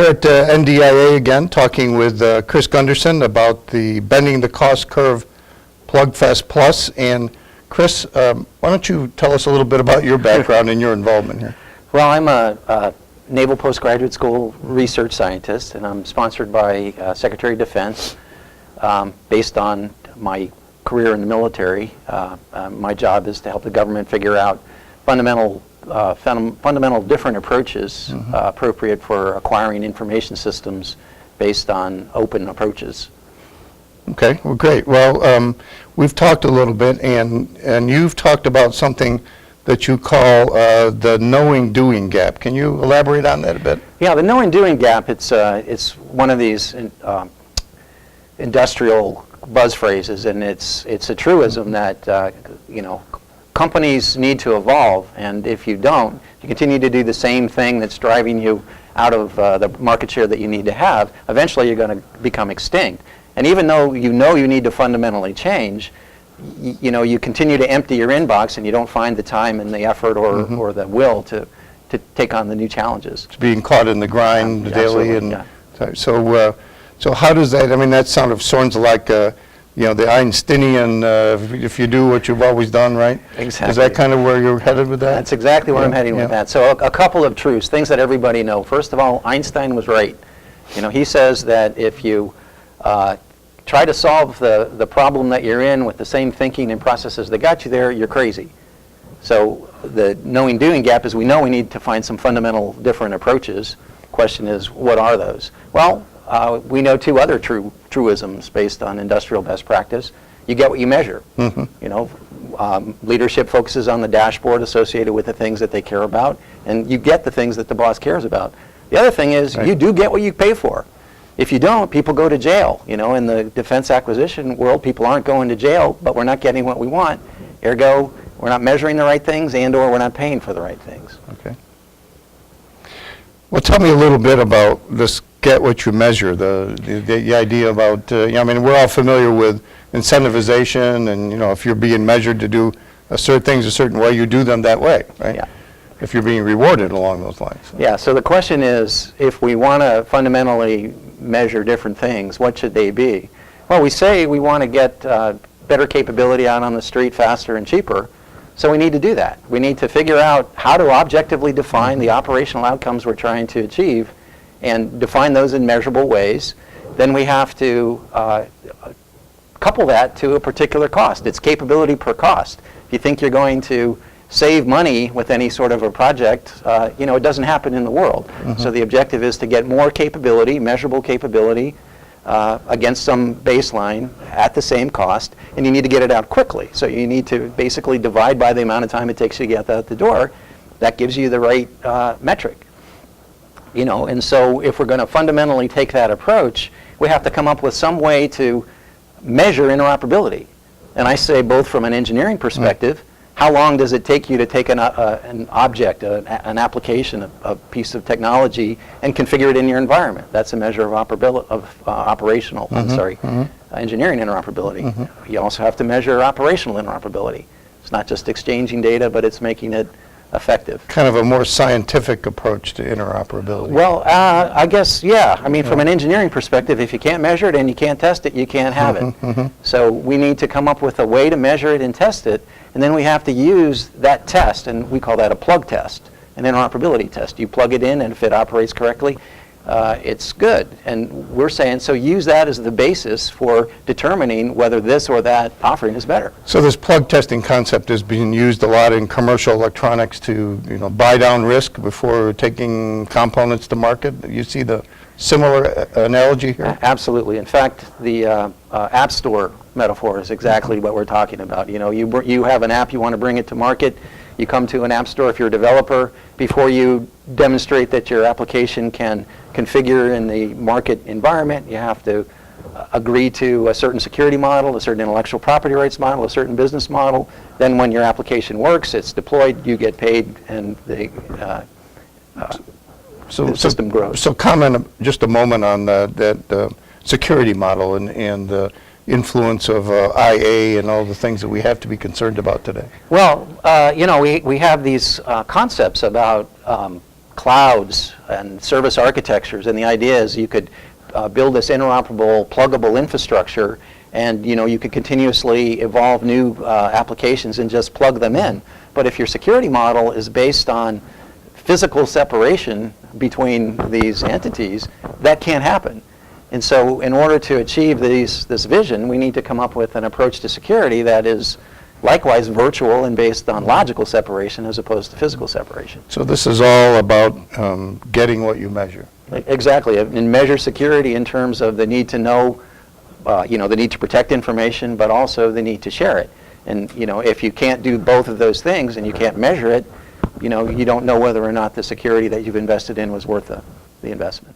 here at NDIA again, talking with Chris Gunderson about the Bending the Cost Curve PlugFest Plus. And Chris, why don't you tell us a little bit about your background and your involvement here? Well, I'm a Naval Postgraduate School research scientist, and I'm sponsored by Secretary of Defense based on my career in the military. My job is to help the government figure out fundamental different approaches appropriate for acquiring information systems based on open approaches. Okay, well, great. Well, we've talked a little bit, and you've talked about something that you call the knowing-doing gap. Can you elaborate on that a bit? Yeah, the knowing-doing gap, it's one of these industrial buzz phrases, and it's a truism that, companies need to evolve, and if you don't, you continue to do the same thing that's driving you out of the market share that you need to have, eventually you're going to become extinct. And even though you need to fundamentally change, you continue to empty your inbox and you don't find the time and the effort or the will to take on the new challenges. It's being caught in the grind daily. And yeah. So how does that, I mean, that sounds like the Einsteinian, if you do what you've always done, right? Exactly. Is that kind of where you're headed with that? That's exactly where I'm heading with that. So a couple of truths, things that everybody know. First of all, Einstein was right. He says that if you try to solve the problem that you're in with the same thinking and processes that got you there, you're crazy. So the knowing-doing gap is we know we need to find some fundamental different approaches. Question is, what are those? Well, we know two other truisms based on industrial best practice. You get what you measure. Leadership focuses on the dashboard associated with the things that they care about, and you get the things that the boss cares about. The other thing is you do get what you pay for. If you don't, people go to jail. In the defense acquisition world, people aren't going to jail, but we're not getting what we want. Ergo, we're not measuring the right things, and/or we're not paying for the right things. Okay. Well, tell me a little bit about this get what you measure, the idea about, we're all familiar with incentivization, and, if you're being measured to do things a certain way, you do them that way, right? Yeah. If you're being rewarded along those lines. So. Yeah, so the question is, if we want to fundamentally measure different things, what should they be? Well, we say we want to get better capability out on the street faster and cheaper, so we need to do that. We need to figure out how to objectively define the operational outcomes we're trying to achieve and define those in measurable ways. Then we have to couple that to a particular cost. It's capability per cost. If you think you're going to save money with any sort of a project, it doesn't happen in the world. So the objective is to get more capability, measurable capability, against some baseline at the same cost, and you need to get it out quickly. So you need to basically divide by the amount of time it takes you to get that out the door. That gives you the right metric. And so if we're going to fundamentally take that approach, we have to come up with some way to measure interoperability. And I say both from an engineering perspective, how long does it take you to take an object, an application, a piece of technology, and configure it in your environment? That's a measure of engineering interoperability. You also have to measure operational interoperability. It's not just exchanging data, but it's making it effective. Kind of a more scientific approach to interoperability. Well, I guess, yeah. From an engineering perspective, if you can't measure it and you can't test it, you can't have it. So we need to come up with a way to measure it and test it, and then we have to use that test, and we call that a plug test, an interoperability test. You plug it in, and if it operates correctly, it's good. And we're saying, so use that as the basis for determining whether this or that offering is better. So this plug testing concept is being used a lot in commercial electronics to, buy down risk before taking components to market. You see the similar analogy here? Absolutely. In fact, the App Store metaphor is exactly what we're talking about. You have an app, you want to bring it to market. You come to an app store if you're a developer. Before you demonstrate that your application can configure in the market environment, you have to agree to a certain security model, a certain intellectual property rights model, a certain business model. Then when your application works, it's deployed, you get paid, and the system grows. So comment just a moment on that security model and the influence of IA and all the things that we have to be concerned about today. Well, we have these concepts about clouds and service architectures, and the idea is you could build this interoperable, pluggable infrastructure, and you could continuously evolve new applications and just plug them in. But if your security model is based on physical separation between these entities, that can't happen. And so in order to achieve this vision, we need to come up with an approach to security that is likewise virtual and based on logical separation as opposed to physical separation. So this is all about getting what you measure. Exactly, and measure security in terms of the need to know, the need to protect information, but also the need to share it. And if you can't do both of those things and you can't measure it, you don't know whether or not the security that you've invested in was worth the investment.